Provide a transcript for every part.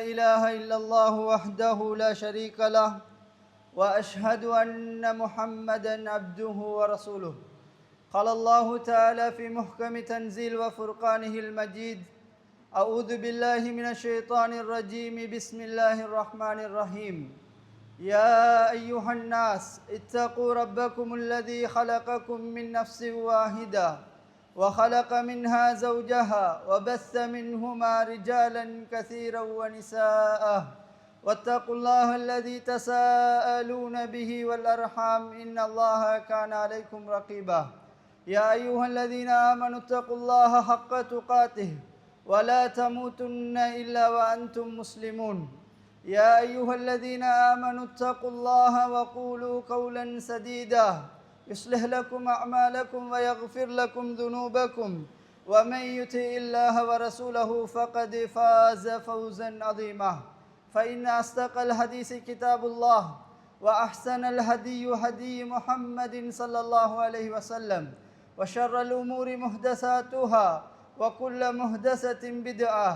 لا إله إلا الله وحده لا شريك له وأشهد أن محمدا عبده ورسوله. قال الله تعالى في محكم تنزيل وفرقانه المجيد: أعوذ بالله من الشيطان الرجيم، بسم الله الرحمن الرحيم. يا أيها الناس اتقوا ربكم الذي خلقكم من نفس واحدة وخلق منها زوجها وبث منهما رجالا كثيرا ونساء واتقوا الله الذي تساءلون به والأرحام إن الله كان عليكم رقيبا. يا أيها الذين آمنوا اتقوا الله حق تقاته ولا تموتن إلا وأنتم مسلمون. يا أيها الذين آمنوا اتقوا الله وقولوا قولا سديدا يصلح لكم أعمالكم ويغفر لكم ذنوبكم ومن يطع الله ورسوله فقد فاز فوزا عظيما. فإن أصدق الحديث كتاب الله وأحسن الهدي هدي محمد صلى الله عليه وسلم وشر الأمور محدثاتها وكل محدثة بدعة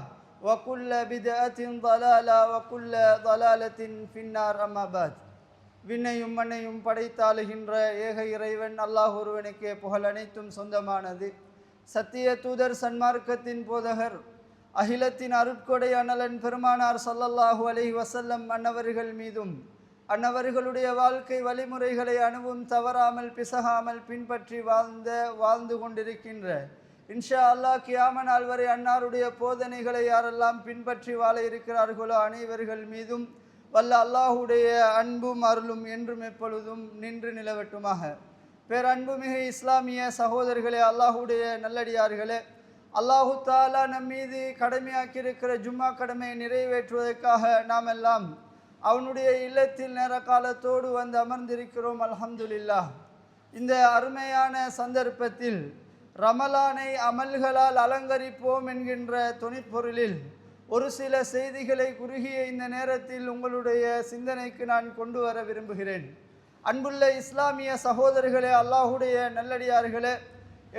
وكل بدعة ضلالة وكل ضلالة في النار. أما بعد. விண்ணையும் மண்ணையும் படைத்தாளுகின்ற ஏக இறைவன் அல்லாஹ் ஒருவனுக்கே புகழ் அனைத்தும் சொந்தமானது. சத்திய தூதர் சன்மார்க்கத்தின் போதகர் அகிலத்தின் அருட்கொடை அண்ணலன் பெருமானார் ஸல்லல்லாஹு அலைஹி வஸல்லம் அன்னவர்கள் மீதும் அன்னவர்களுடைய வாழ்க்கை வழிமுறைகளை அணுவும் தவறாமல் பிசகாமல் பின்பற்றி வாழ்ந்து கொண்டிருக்கின்ற இன்ஷா அல்லாஹ் கியாம நாள் வரை அன்னாருடைய போதனைகளை யாரெல்லாம் பின்பற்றி வாழ இருக்கிறார்களோ அனைவர்கள் மீதும் வல்ல அல்லாஹுடைய அன்பும் அருளும் என்றும் எப்பொழுதும் நின்று நிலவட்டுமாக. பேரன்புமிகு இஸ்லாமிய சகோதரர்களே, அல்லாஹுடைய நல்லடியார்களே, அல்லாஹு தாலா நம் மீது கடமையாக்கியிருக்கிற ஜும்மா கடமையை நிறைவேற்றுவதற்காக நாம் எல்லாம் அவனுடைய இல்லத்தில் நேர காலத்தோடு வந்து அமர்ந்திருக்கிறோம். அல்ஹம்துலில்லாஹ். இந்த அருமையான சந்தர்ப்பத்தில் ரமலானை அமல்களால் அலங்கரிப்போம் என்கின்ற தொனிப்பொருளில் ஒரு சில செய்திகளை குறுகிய இந்த நேரத்தில் உங்களுடைய சிந்தனைக்கு நான் கொண்டு வர விரும்புகிறேன். அன்புள்ள இஸ்லாமிய சகோதரர்களே, அல்லாஹுடைய நல்லடியார்களே,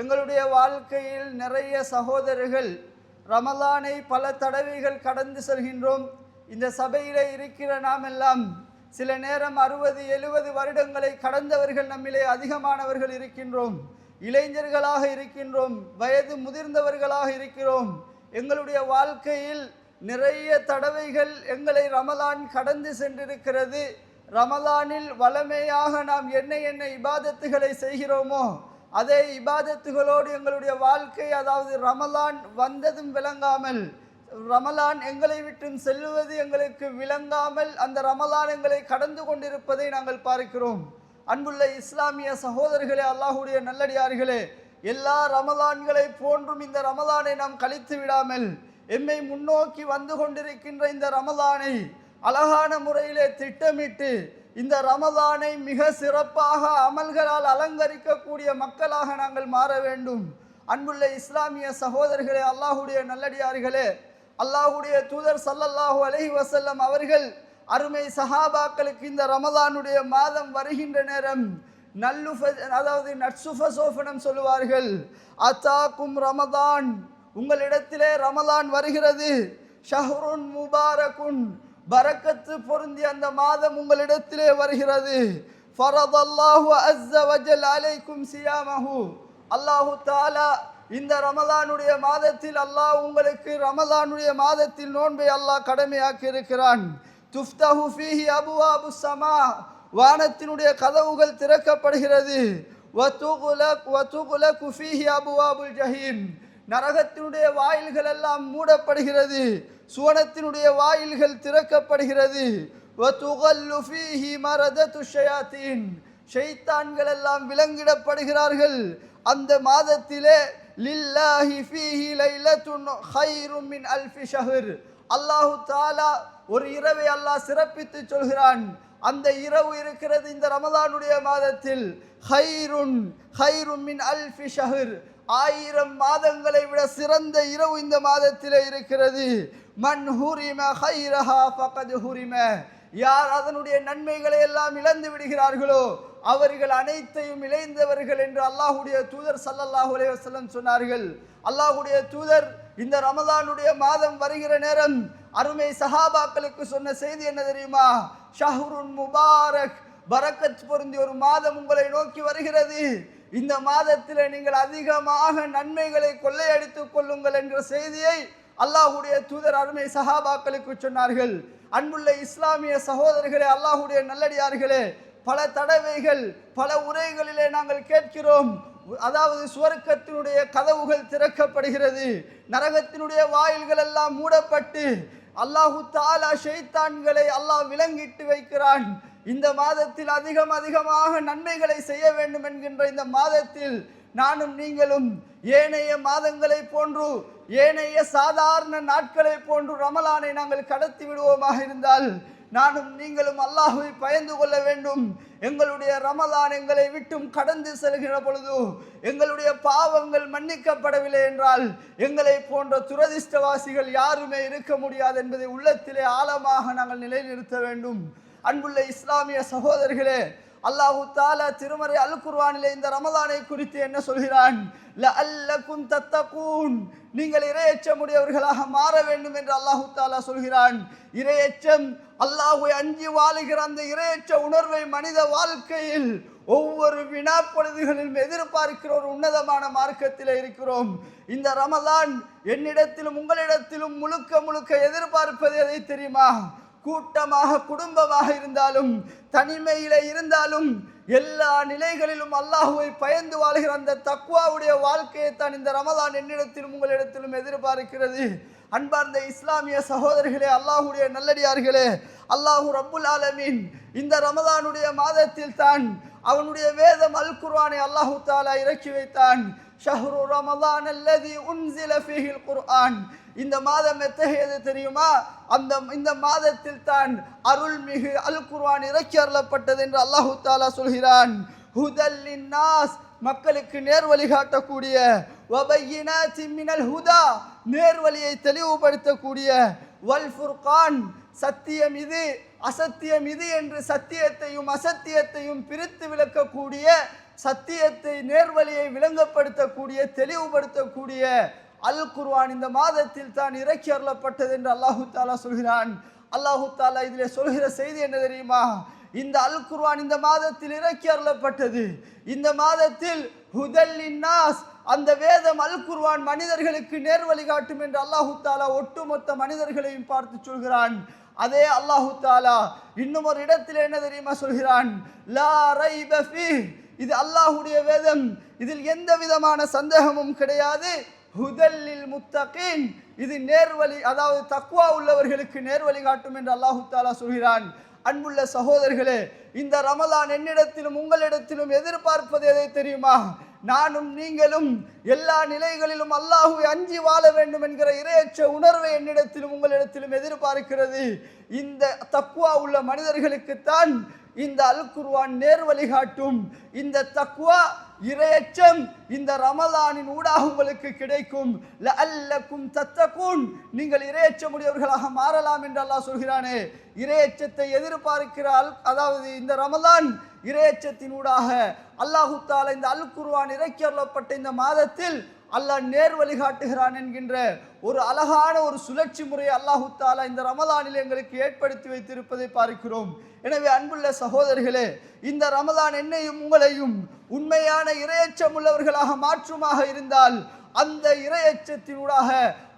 எங்களுடைய வாழ்க்கையில் நிறைய சகோதரர்கள் ரமலானை பல தடவைகள் கடந்து செல்கின்றோம். இந்த சபையில் இருக்கிற நாம் எல்லாம் சில நேரம் 60-70 வருடங்களை கடந்தவர்கள் நம்மிலே அதிகமானவர்கள் இருக்கின்றோம். இளைஞர்களாக இருக்கின்றோம், வயது முதிர்ந்தவர்களாக இருக்கிறோம். எங்களுடைய வாழ்க்கையில் நிறைய தடவைகள் எங்களை ரமலான் கடந்து சென்றிருக்கிறது. ரமலானில் வளமையாக நாம் என்ன இபாதத்துகளை செய்கிறோமோ அதே இபாதத்துகளோடு எங்களுடைய வாழ்க்கை, அதாவது ரமலான் வந்ததும் விளங்காமல், ரமலான் எங்களை விட்டும் செல்லுவது எங்களுக்கு விளங்காமல் அந்த ரமலான் எங்களை கடந்து கொண்டிருப்பதை நாங்கள் பார்க்கிறோம். அன்புள்ள இஸ்லாமிய சகோதரர்களே, அல்லாஹுடைய நல்லடியார்களே, எல்லா ரமலான்களை போன்றும் இந்த ரமலானை நாம் கழித்து விடாமல் எம்மை முன்னோக்கி வந்து கொண்டிருக்கின்ற இந்த ரமலானை அழகான முறையிலே திட்டமிட்டு இந்த ரமலானை மிக சிறப்பாக அமல்களால் அலங்கரிக்கக்கூடிய மக்களாக நாங்கள் மாற வேண்டும். அன்புள்ள இஸ்லாமிய சகோதரர்களே, அல்லாஹுடைய நல்லடியார்களே, அல்லாஹுடைய தூதர் ஸல்லல்லாஹு அலைஹி வஸல்லம் அவர்கள் அருமை சஹாபாக்களுக்கு இந்த ரமலானுடைய மாதம் வருகின்ற நேரம் அதாவது நட்சுஃபசோஃபனம் சொல்லுவார்கள். அத்தாக்கும் ரமதான், உங்களிடத்திலே ரமலான் வருகிறது. ஷஹ்ருன் முபாரக்குன், பரக்கத்து பொருந்திய அந்த மாதம் உங்களிடத்திலே வருகிறது. ஃபரதல்லாஹு அஸ்ஸ வஜல் அலைக்கும் சியாமஹு, அல்லாஹு தஆலா இந்த ரமலானுடைய மாதத்தில் அல்லாஹ் உங்களுக்கு ரமலானுடைய மாதத்தில் நோன்பை அல்லாஹ் கடமையாக்கி இருக்கிறான். துஃப்தஹு ஃபீஹி அபுவாபுஸ் ஸமா, வானத்தினுடைய கதவுகள் திறக்கப்படுகிறது. வதுகுலகு ஃபீஹி அபுவாபுல் ஜஹீம், நரகத்தினுடைய வாயில்கள் எல்லாம் மூடப்படுகிறது, சுவனத்தினுடைய வாயில்கள் திறக்கப்படுகிறது. வதுகல்லு ஃபீஹி மரதத்து ஷயாத்தீன், ஷைத்தான்கள் எல்லாம் விலங்கிடப்படுகிறார்கள். அந்த மாதத்திலே லில்லாஹி ஃபீஹி லைலத்துன் கைரும் மின் அல்ஃபி ஷஹர், அல்லாஹு தஆலா ஒரு இரவை அல்லாஹ் சிறப்பித்து சொல்கிறான். அந்த இரவு இருக்கிறது இந்த ரமலானுடைய மாதத்தில். ஹைரும் மின் அல்ஃபி ஷஹர், 1000 மாதங்களை விட சிறந்த இரவு இந்த மாதத்திலே இருக்கிறது. மன் ஹுரிம ஹைரஹா ஃபகத் ஹுரிம, யார் அதனுடைய நன்மைகளை எல்லாம் இழந்து விடுகிறார்களோ அவர்கள் அனைத்தையும் இழைந்தவர்கள் என்று அல்லாஹ்வுடைய தூதர் ஸல்லல்லாஹு அலைஹி வஸல்லம் சொன்னார்கள். அல்லாஹ்வுடைய தூதர் இந்த ரமலானுடைய மாதம் வருகிற நேரம் அருமை சஹாபாக்களுக்கு சொன்ன செய்தி என்ன தெரியுமா? ஷஹ்ருன் முபாரக், பரக்கத் பொருந்திய ஒரு மாதம் உங்களை நோக்கி வருகிறது. இந்த மாதத்தில் நீங்கள் அதிகமாக நன்மைகளை கொள்ளையடித்துக் கொள்ளுங்கள் என்ற செய்தியை அல்லாஹ்வுடைய தூதர் அருமை சஹாபாக்களுக்கு சொன்னார்கள். அன்புள்ள இஸ்லாமிய சகோதரர்களே, அல்லாஹ்வுடைய நல்லடியார்களே, பல தடவைகள் பல உரைகளிலே நாங்கள் கேட்கிறோம், அதாவது சுவர்க்கத்தினுடைய கதவுகள் திறக்கப்படுகிறது, நரகத்தினுடைய வாயில்கள் எல்லாம் மூடப்பட்டு அல்லாஹு தஆலா ஷைத்தான்களை அல்லாஹ் விலங்கிட்டு வைக்கிறான். இந்த மாதத்தில் அதிகமாக நன்மைகளை செய்ய வேண்டும் என்கின்ற இந்த மாதத்தில் நானும் நீங்களும் ஏனைய மாதங்களை போன்று, ஏனைய சாதாரண நாட்களை போன்று ரமலானை நாங்கள் கடத்தி விடுவோமாக இருந்தால் நானும் நீங்களும் அல்லாஹ்வை பயந்து கொள்ள வேண்டும். எங்களுடைய ரமலான் எங்களை விட்டும் கடந்து செல்கிற பொழுது எங்களுடைய பாவங்கள் மன்னிக்கப்படவில்லை என்றால் எங்களை போன்ற துரதிஷ்டவாசிகள் யாருமே இருக்க முடியாது என்பதை உள்ளத்திலே ஆழமாக நாங்கள் நிலைநிறுத்த வேண்டும். அன்புள்ள இஸ்லாமிய சகோதரர்களே, அல்லாஹு தஆலா திருமறை அல் குர்ஆனிலே இந்த ரமலானை குறித்து என்ன சொல்கிறான்? லஅல்லகும் தத்தகூன், நீங்கள் இறையச்சமுடையவர்களாக மாற வேண்டும் என்று அல்லாஹு தஆலா சொல்கிறான். இறையச்சம், அல்லாஹ்வை அஞ்சி வாழுகிற அந்த இறையச்ச உணர்வை மனித வாழ்க்கையில் ஒவ்வொரு வினா பொழுதுகளிலும் எதிர்பார்க்கிற ஒரு உன்னதமான மார்க்கத்தில் இருக்கிறோம். இந்த ரமலான் என்னிடத்திலும் உங்களிடத்திலும் முழுக்க எதிர்பார்ப்பது எதை தெரியுமா? கூட்டமாக குடும்பமாக இருந்தாலும் தனிமையிலே இருந்தாலும் எல்லா நிலைகளிலும் அல்லாஹ்வை பயந்து வாழ்கிற அந்த தக்வாவுடைய வாழ்க்கையை தான் இந்த ரமலான் என்னிடத்திலும் உங்களிடத்திலும் எதிர்பார்க்கிறது. அன்பார்ந்த இஸ்லாமிய சகோதரர்களே, அல்லாஹ்வுடைய நல்லடியார்களே, அல்லாஹு ரப்புல் ஆலமீன் இந்த ரமலானுடைய மாதத்தில் தான் அவனுடைய வேதம் அல் குர்ஆனை அல்லாஹு தஆலா இறக்கி வைத்தான். ஷஹ்ரு ரமலான் அல்லதி உன்ஸில ஃபீஹில் குர்ஆன், இந்த மாதம் எத்தகையது தெரியுமா? இந்த மாதத்தில் தான் அருள்மிகு அல் குர்ஆன் இறக்கி அருளப்பட்டது என்று அல்லாஹு தஆலா சொல்கிறான். ஹுதல் லின்னாஸ், மக்களுக்கு நேர் வழி காட்டக்கூடிய, வபையினாத்தின் மினல் ஹுதா, நேர்வழியை தெளிவுபடுத்தக்கூடிய, வல் ஃபுர்கான், சத்தியம் இது அசத்தியம் இது என்று சத்தியத்தையும் அசத்தியத்தையும் பிரித்து விளக்கக்கூடிய, சத்தியத்தை நேர்வழியை விளங்கப்படுத்தக்கூடிய, தெளிவுபடுத்தக்கூடிய அல் குர்ஆன் இந்த மாதத்தில் தான் இறக்கி அருளப்பட்டது என்று அல்லாஹு தஆலா சொல்கிறான். அல்லாஹு தஆலா இதிலே சொல்கிற செய்தி என்ன தெரியுமா? இந்த அல் குர்ஆன் இந்த மாதத்தில் இறக்கி அருளப்பட்டது. இந்த மாதத்தில் ஹுதல் லின்னாஸ், அந்த வேதம் அல் குர்ஆன் மனிதர்களுக்கு நேர் வழிகாட்டும் என்று அல்லாஹு தஆலா ஒட்டுமொத்த மனிதர்களையும் பார்த்து சொல்கிறான். அதே அல்லாஹு தஆலா இன்னும் ஒரு இடத்தில் என்ன தெரியுமா சொல்கிறான்? லா ரைப ஃபீஹ், இது அல்லாஹ்வுடைய வேதம், இதில் எந்த விதமான சந்தேகமும் கிடையாது. ஹுதல்லில் முத்தகீன், இது நேர்வழி, அதாவது தக்வா உள்ளவர்களுக்கு நேர்வழி காட்டும் என்று அல்லாஹு தஆலா சொல்கிறான். அன்புள்ள சகோதரர்களே, இந்த ரமலான் என்னிடத்திலும் உங்களிடத்திலும் எதிர்பார்ப்பது எதை தெரியுமா? நானும் நீங்களும் எல்லா நிலைகளிலும் அல்லாஹ்வை அஞ்சி வாழ வேண்டும் என்கிற இறையச்ச உணர்வை என்னிடத்திலும் உங்களிடத்திலும் எதிர்பார்க்கிறது. இந்த தக்வா உள்ள மனிதர்களுக்குத்தான் இந்த அல் குர்ஆன் நேர் வழிகாட்டும். இந்த தக்வா இறையச்சம் இந்த ரமலானின் ஊடாக உங்களுக்கு கிடைக்கும். லஅல்லகும் தத்தகூன், நீங்கள் இறையச்சமுடையவர்களாக மாறலாம் என்று அல்லாஹ் சொல்கிறானே. இறையச்சத்தை எதிர்பார்க்கிற அதாவது இந்த ரமலான் இறையச்சத்தினூடாக அல்லாஹு தஆலா இந்த அல் குர்ஆன் இறக்கி அருளப்பட்ட இந்த மாதத்தில் அல்லாஹ் நேர் வழிகாட்டுகிறான் என்கின்ற ஒரு அழகான ஒரு சுழற்சி முறையை அல்லாஹு தஆலா இந்த ரமலானில் எங்களுக்கு ஏற்படுத்தி வைத்திருப்பதை பார்க்கிறோம். எனவே அன்புள்ள சகோதரர்களே, இந்த ரமலான் என்னையும் உங்களையும் உண்மையான இறையச்சம் உள்ளவர்களாக மாற்றுமாக இருந்தால் அந்த இறையச்சத்தினூடாக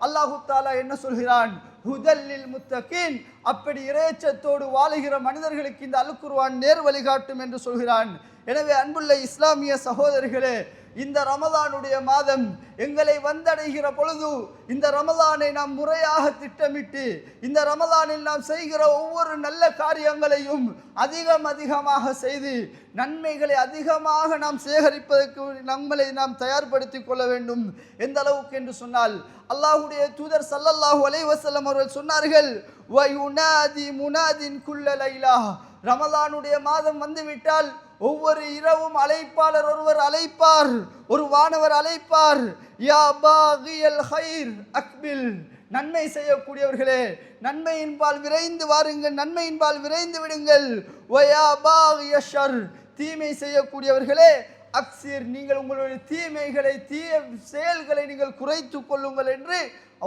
அல்லாஹு தஆலா என்ன சொல்கிறான்? ஹுதல்லில் முத்தகீன், அப்படி இறையச்சத்தோடு வாழுகிற மனிதர்களுக்கு இந்த அல் குர்ஆன் நேர் வழிகாட்டும் என்று சொல்கிறான். எனவே அன்புள்ள இஸ்லாமிய சகோதரர்களே, இந்த ரமலானுடைய மாதம் எங்களை வந்தடைகிற பொழுது இந்த ரமலானை நாம் முறையாக திட்டமிட்டு இந்த ரமலானில் நாம் செய்கிற ஒவ்வொரு நல்ல காரியங்களையும் அதிகமாக செய்து நன்மைகளை அதிகமாக நாம் சேகரிப்பதற்கு நம்மளை நாம் தயார்படுத்திக் கொள்ள வேண்டும். எந்த அளவுக்கு என்று சொன்னால், அல்லாஹ்வுடைய தூதர் ஸல்லல்லாஹு அலைஹி வஸல்லம் அவர்கள் சொன்னார்கள், வயுனாதி முனாதின் குல்ல லைலா, ரமலானுடைய மாதம் வந்துவிட்டால் ஒவ்வொரு இரவும் அழைப்பாளர் ஒருவர் அழைப்பார், ஒரு வானவர் அழைப்பார், யா பாகியல் ஹைர் அக்பில், நன்மை செய்யக்கூடியவர்களே நன்மையின்பால் விரைந்து வாருங்கள், நன்மையின்பால் விரைந்து விடுங்கள். வயா பாகிய ஷர், தீமை செய்யக்கூடியவர்களே அக்ஸிர், நீங்கள் உங்களுடைய தீமைகளை தீய செயல்களை நீங்கள் குறைத்து கொள்ளுங்கள் என்று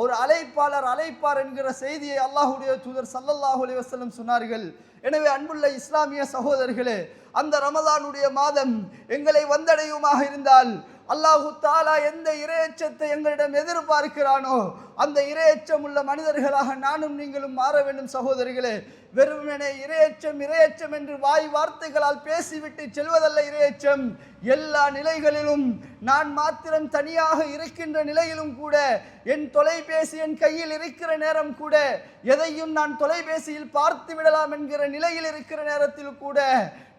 ஒரு அழைப்பாளர் அழைப்பார் என்கிற செய்தியை அல்லாஹ்வுடைய தூதர் ஸல்லல்லாஹு அலைஹி வஸல்லம் சொன்னார்கள். எனவே அன்புள்ள இஸ்லாமிய சகோதரர்களே, அந்த ரமலானுடைய மாதம் எங்களை வந்தடையுமாக இருந்தால் அல்லாஹு தாலா எந்த இறையச்சத்தை எங்களிடம் எதிர்பார்க்கிறானோ அந்த இறையச்சம் உள்ள மனிதர்களாக நானும் நீங்களும் மாற வேண்டும் சகோதரிகளே. வெறுமனே இறையச்சம் இறையச்சம் என்று வாய் வார்த்தைகளால் பேசிவிட்டு செல்வதல்ல இறையச்சம். எல்லா நிலைகளிலும், நான் மாத்திரம் தனியாக இருக்கின்ற நிலையிலும் கூட, என் தொலைபேசி என் கையில் இருக்கிற நேரம் கூட, எதையும் நான் தொலைபேசியில் பார்த்து விடலாம் என்கிற நிலையில் இருக்கிற நேரத்தில் கூட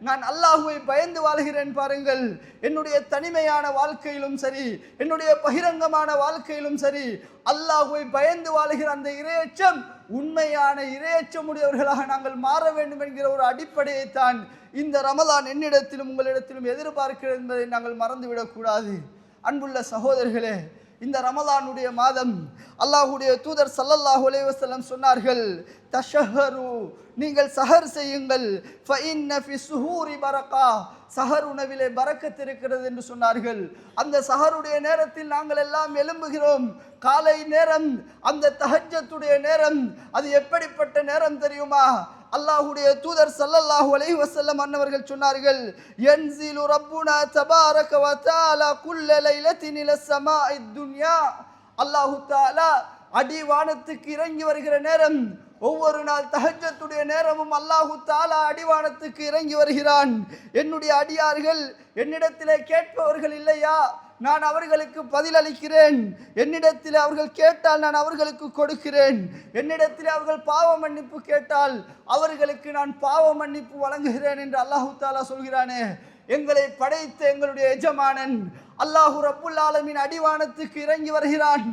நான் அல்லாஹுவை பயந்து வாழ்கிறேன் பாருங்கள். என்னுடைய தனிமையான வாழ்க்கையிலும் சரி, என்னுடைய பகிரங்கமான வாழ்க்கையிலும் சரி, அல்லாஹுவை பயந்து வாழ்கிற அந்த இறையச்சம், உண்மையான இறையச்சம் உடையவர்களாக நாங்கள் மாற வேண்டும் என்கிற ஒரு அடிப்படையைத்தான் இந்த ரமலான் என்னிடத்திலும் உங்களிடத்திலும் எதிர்பார்க்கிறது என்பதை நாங்கள் மறந்துவிடக்கூடாது. அன்புள்ள சகோதரர்களே, இந்த ரமலானுடைய மாதம் அல்லாஹ்வுடைய தூதர் ஸல்லல்லாஹு அலைஹி வஸல்லம் சொன்னார்கள், தஷஹரு, நீங்கள் சஹர் செய்யுங்கள், ஃபஇன்ன ஃபி சுஹூரி பரக்கா, சஹர் உணவிலே பரக்கத் இருக்கிறது என்று சொன்னார்கள். அந்த சஹருடைய நேரத்தில் நாங்கள் எல்லாம் எழும்புகிறோம். காலை நேரம், அந்த தஹஜ்ஜத்துடைய நேரம், அது எப்படிப்பட்ட நேரம் தெரியுமா? அல்லாஹ்வுடைய தூதர் ஸல்லல்லாஹு அலைஹி வஸல்லம் அன்னவர்கள் சொன்னார்கள், யன்ஸிலு ரப்புனா தபாரக வ தஆலா குல்ல லைலத்தின் இல ஸமாஇத் துன்யா, அல்லாஹ் தஆலா அடிவானத்துக்கு இறங்கி வருகிற நேரம், ஒவ்வொரு நாள் தஹஜ்ஜத்துடைய நேரமும் அல்லாஹ் தஆலா அடிவானத்துக்கு இறங்கி வருகிறான். என்னுடைய அடியார்கள் என்னிடத்திலே கேட்பவர்கள் இல்லையா? நான் அவர்களுக்கு பதிலளிக்கிறேன். என்னிடத்தில் அவர்கள் கேட்டால் நான் அவர்களுக்கு கொடுக்கிறேன். என்னிடத்தில் அவர்கள் பாவ மன்னிப்பு கேட்டால் அவர்களுக்கு நான் பாவ மன்னிப்பு வழங்குகிறேன் என்று அல்லாஹ் தஆலா சொல்கிறானே. எங்களை படைத்த எங்களுடைய எஜமானன் அல்லாஹ் ரப்புல் ஆலமீன் அடிவானத்துக்கு இறங்கி வருகிறான்.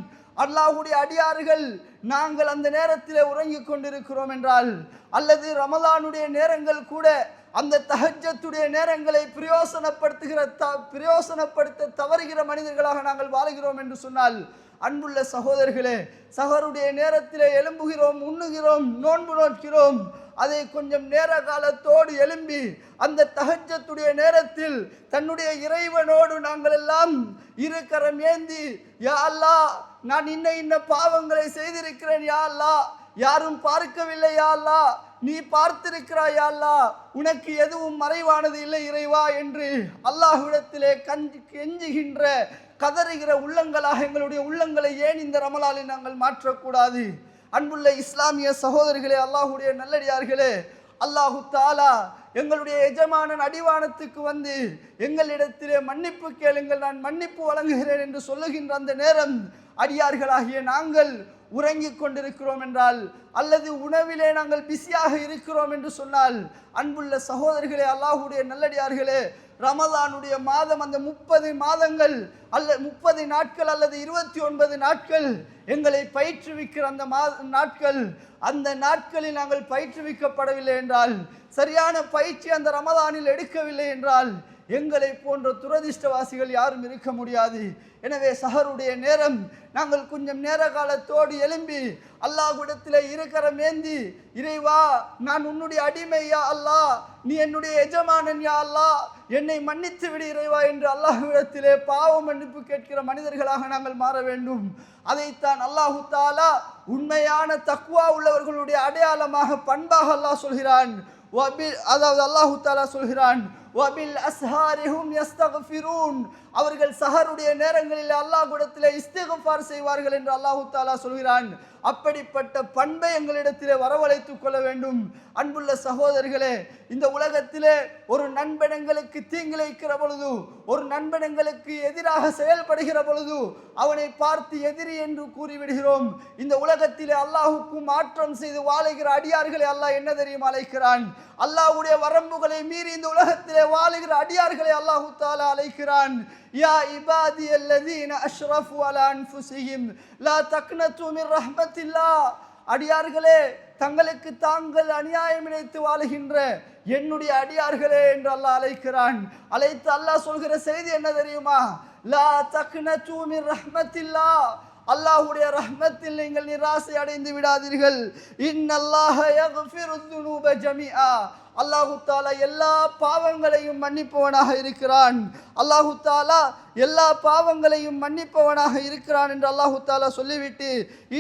அல்லாஹ்வுடைய அடியார்கள் நாங்கள் அந்த நேரத்திலே உறங்கிக் கொண்டிருக்கிறோம் என்றால், அல்லது ரமலானுடைய நேரங்கள் கூட அந்த தஹஜ்ஜத்துடைய நேரங்களை பிரயோசனப்படுத்த தவறுகிற மனிதர்களாக நாங்கள் வாழுகிறோம் என்று சொன்னால், அன்புள்ள சகோதரர்களே, சஹருடைய நேரத்திலே எழும்புகிறோம், உண்ணுகிறோம், நோன்பு நோக்கிறோம். அதை கொஞ்சம் நேர காலத்தோடு எழும்பி அந்த தஹஜ்ஜத்துடைய நேரத்தில் தன்னுடைய இறைவனோடு நாங்கள் எல்லாம் இரு கரம் ஏந்தி, யா அல்லாஹ், நான் இன்ன பாவங்களை செய்திருக்கிறேன் யா அல்லாஹ், யாரும் பார்க்கவில்லை யா அல்லாஹ், நீ பார்த்திருக்கிறாய் யா அல்லாஹ், உனக்கு எதுவும் மறைவானது இல்லை இறைவா என்று அல்லாஹ்விடத்திலே கெஞ்சுகின்ற கதறுகிற உள்ளங்களாக எங்களுடைய உள்ளங்களை ஏன் இந்த ரமலானில் நாங்கள் மாற்றக்கூடாது? அன்புள்ள இஸ்லாமிய சகோதரர்களே, அல்லாஹ்வுடைய நல்லடியார்களே, அல்லாஹு தஆலா எங்களுடைய எஜமானன் அடிவானத்துக்கு வந்து எங்களிடத்திலே மன்னிப்பு கேளுங்கள், நான் மன்னிப்பு வழங்குகிறேன் என்று சொல்லுகின்ற அந்த நேரம் அடியார்களாகிய நாங்கள் உறங்கிக் கொண்டிருக்கிறோம் என்றால், அல்லது உணவிலே நாங்கள் பிஸியாக இருக்கிறோம் என்று சொன்னால், அன்புள்ள சகோதரர்களே, அல்லாஹ்வுடைய நல்லடியார்களே, ரமலானுடைய மாதம் அந்த 30 மாதங்கள் அல்ல 30 நாட்கள் அல்லது 29 நாட்கள் எங்களை பயிற்றுவிக்கிற அந்த நாட்கள், அந்த நாட்களில் நாங்கள் பயிற்றுவிக்கப்படவில்லை என்றால், சரியான பயிற்சி அந்த ரமலானில் எடுக்கவில்லை என்றால், எங்களை போன்ற துரதிர்ஷ்டவாசிகள் யாரும் இருக்க முடியாது. எனவே சஹருடைய நேரம் நாங்கள் கொஞ்சம் நேர காலத்தோடு எழும்பி அல்லாஹ்விடத்திலே இருக்கரம் ஏந்தி, இறைவா, நான் உன்னுடைய அடிமை யா அல்லாஹ், நீ என்னுடைய எஜமானன் யா அல்லாஹ், என்னை மன்னித்து விடு இறைவா என்று அல்லாஹ்விடத்திலே பாவ மன்னிப்பு கேட்கிற மனிதர்களாக நாங்கள் மாற வேண்டும். அதைத்தான் அல்லாஹு தஆலா உண்மையான தக்வா உள்ளவர்களுடைய அடையாளமாக, பண்பாக அல்லாஹ் சொல்கிறான். அதாவது அல்லாஹு தஆலா சொல்கிறான், வபில் அஸ்ஹாரிஹும் யஸ்தக்ஃபிரூன், அவர்கள் சஹருடைய நேரங்களில் அல்லாஹ்விடத்திலே இஸ்திக்ஃபார் செய்வார்கள் என்று அல்லாஹு தஆலா சொல்கிறான். அப்படிப்பட்ட பண்பை எங்களிடத்திலே வரவழைத்துக் கொள்ள வேண்டும். அன்புள்ள சகோதரர்களே, இந்த உலகத்திலே ஒரு நண்பன் எங்களுக்கு தீங்கிழைக்கிற பொழுது, ஒரு நண்பன் எங்களுக்கு எதிராக செயல்படுகிற பொழுது அவனை பார்த்து எதிரி என்று கூறிவிடுகிறோம். இந்த உலகத்திலே அல்லாஹுக்கு மாற்றம் செய்து வாழுகிற அடியார்களை அல்லாஹ் என்ன தெரியுமா அழைக்கிறான்? அல்லாஹ்வுடைய வரம்புகளை மீறி இந்த உலகத்திலே வாழுகிற அடியார்களை அல்லாஹு தஆலா அழைக்கிறான். யா இபாதி அல்லதீன அஷ்ரஃபு அலா அன்ஃபுஸிஹிம் லா தக்னது மின் ரஹ்மத்தில்லாஹ், அடியார்களே, தங்களுக்கு தாங்கள் அநியாயம் இழைத்து வாழுகின்ற என்னுடைய அடியார்களே என்று அல்லாஹ் அழைக்கிறான். அழைத்து அல்லாஹ் சொல்கிற செய்தி என்ன தெரியுமா? லா தக்னது மின் ரஹ்மத்தில்லாஹ், அல்லாஹ்வுடைய ரஹ்மத்தில் நீங்கள் நிராசை அடைந்து விடாதீர்கள். இன்னல்லாஹ யக்ஃபிருத் துனூப ஜமீஆ, அல்லாஹு தாலா எல்லா பாவங்களையும் மன்னிப்பவனாக இருக்கிறான். அல்லாஹு தாலா எல்லா பாவங்களையும் மன்னிப்பவனாக இருக்கிறான் என்று அல்லாஹு தாலா சொல்லிவிட்டு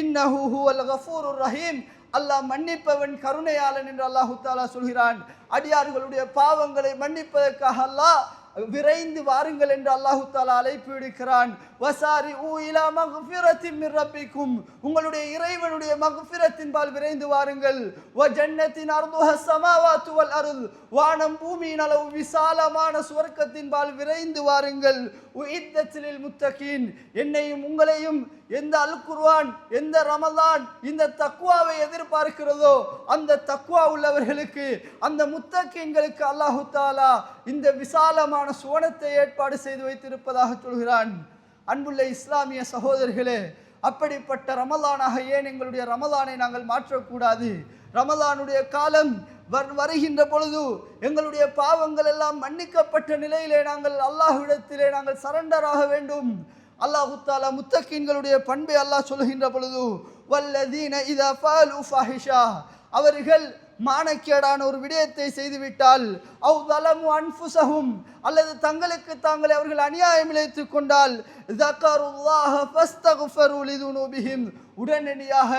இன்னஹு ஹுவல் கஃபூருர் ரஹீம், அல்லாஹ் மன்னிப்பவன் கருணையாளன் என்று அல்லாஹு தாலா சொல்கிறான். அடியார்களுடைய பாவங்களை மன்னிப்பதற்காக அல்லாஹ் விரைந்து வாருங்கள் என்று அல்லாஹு தாலா அழைப்பு விடுக்கிறான். வசாரிஊ இலா மக்ஃபிரத்தின் மின் ரப்பிக்கும், உங்களுடைய இறைவனுடைய மக்ஃபிரத்தின்பால் விரைந்து வாருங்கள். வ ஜன்னத்தின் அர்துஹ ஸமாவாத்து வல் அர்து, வானம் பூமியின் அளவு விசாலமான சுவர்க்கத்தின்பால் விரைந்து வாருங்கள். உஇத்தத் லில் முத்தகீன், என்னையும் உங்களையும் எந்த அல் குர்ஆன் எந்த ரமலான் இந்த தக்வாவை எதிர்பார்க்கிறதோ அந்த தக்வா உள்ளவர்களுக்கு அந்த முத்தகீன்களுக்கு அல்லாஹு தாலா இந்த விசாலமான சுவனத்தை ஏற்பாடு செய்து வைத்திருப்பதாக சொல்கிறான். அன்புள்ள இஸ்லாமிய சகோதரர்களே, அப்படிப்பட்ட ரமலானாக ஏன் எங்களுடைய ரமலானை நாங்கள் மாற்றக்கூடாது? ரமலானுடைய காலம் வருகின்ற பொழுது எங்களுடைய பாவங்கள் எல்லாம் மன்னிக்கப்பட்ட நிலையிலே நாங்கள் அல்லாஹ்விடத்திலே நாங்கள் சரண்டராக வேண்டும். அல்லாஹு தஆலா முத்தகீன்களுடைய பண்பை அல்லாஹ் சொல்கின்ற பொழுது வல்லதீன இதா ஃபஅலு ஃபஹிஷா, அவர்கள் மானக்கேடான ஒரு விடயத்தை செய்துவிட்டால் அவ் தலமு அன்ஃபுஸஹும், அல்லது தங்களுக்கு தாங்களே அவர்கள் அநியாயம் இழைத்துக் கொண்டால் ஸக்கருல்லாஹ ஃபஸ்தக்ஃபரு லிதுனூபிஹிம், உடனடியாக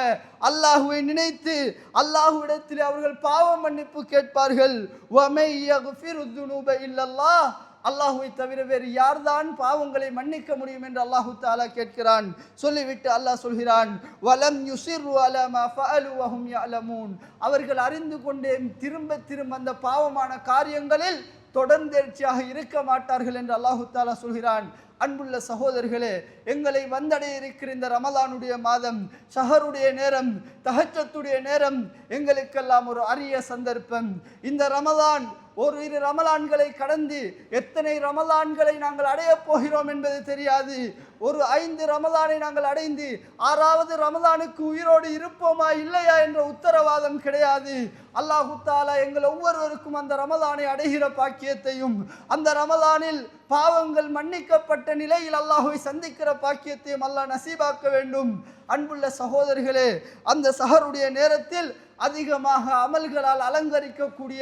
அல்லாஹ்வை நினைத்து அல்லாஹ்விடத்தில் அவர்கள் பாவ மன்னிப்பு கேட்பார்கள். வமை யக்ஃபிரு துனூப இல்லல்லாஹ், அல்லாஹ்வை தவிர வேறு யார்தான் பாவங்களை மன்னிக்க முடியும் என்று அல்லாஹு தஆலா கேட்கிறான். சொல்லிவிட்டு அல்லாஹ் சொல்கிறான் வலம் யுஸிரு அலா மா ஃபஅலு வஹும் யஅலமூன், அவர்கள் அறிந்து கொண்டே திரும்ப திரும்ப அந்த பாவமான காரியங்களில் தொடர்ந்தேர்ச்சியாக இருக்க மாட்டார்கள் என்று அல்லாஹு தஆலா சொல்கிறான். அன்புள்ள சகோதரர்களே, எங்களை வந்தடைய இருக்கிற இந்த ரமலானுடைய மாதம், ஷஹருடைய நேரம், தஹஜ்ஜத்துடைய நேரம் எங்களுக்கெல்லாம் ஒரு அரிய சந்தர்ப்பம். இந்த ரமலான் ஒரு இரு ரமலான்களை கடந்து எத்தனை ரமலான்களை நாங்கள் அடையப் போகிறோம் என்பது தெரியாது. ஒரு 5 ரமலானை நாங்கள் அடைந்து 6வது ரமலானுக்கு உயிரோடு இருப்போமா இல்லையா என்ற உத்தரவாதம் கிடையாது. அல்லாஹு தஆலா எங்கள் ஒவ்வொருவருக்கும் அந்த ரமலானை அடைகிற பாக்கியத்தையும் அந்த ரமலானில் பாவங்கள் மன்னிக்கப்பட்ட நிலையில் அல்லாஹ்வை சந்திக்கிற பாக்கியத்தையும் அல்லாஹ் நசீபாக்க வேண்டும். அன்புள்ள சகோதரர்களே, அந்த சஹருடைய நேரத்தில் அதிகமாக அமல்களால் அலங்கரிக்கக்கூடிய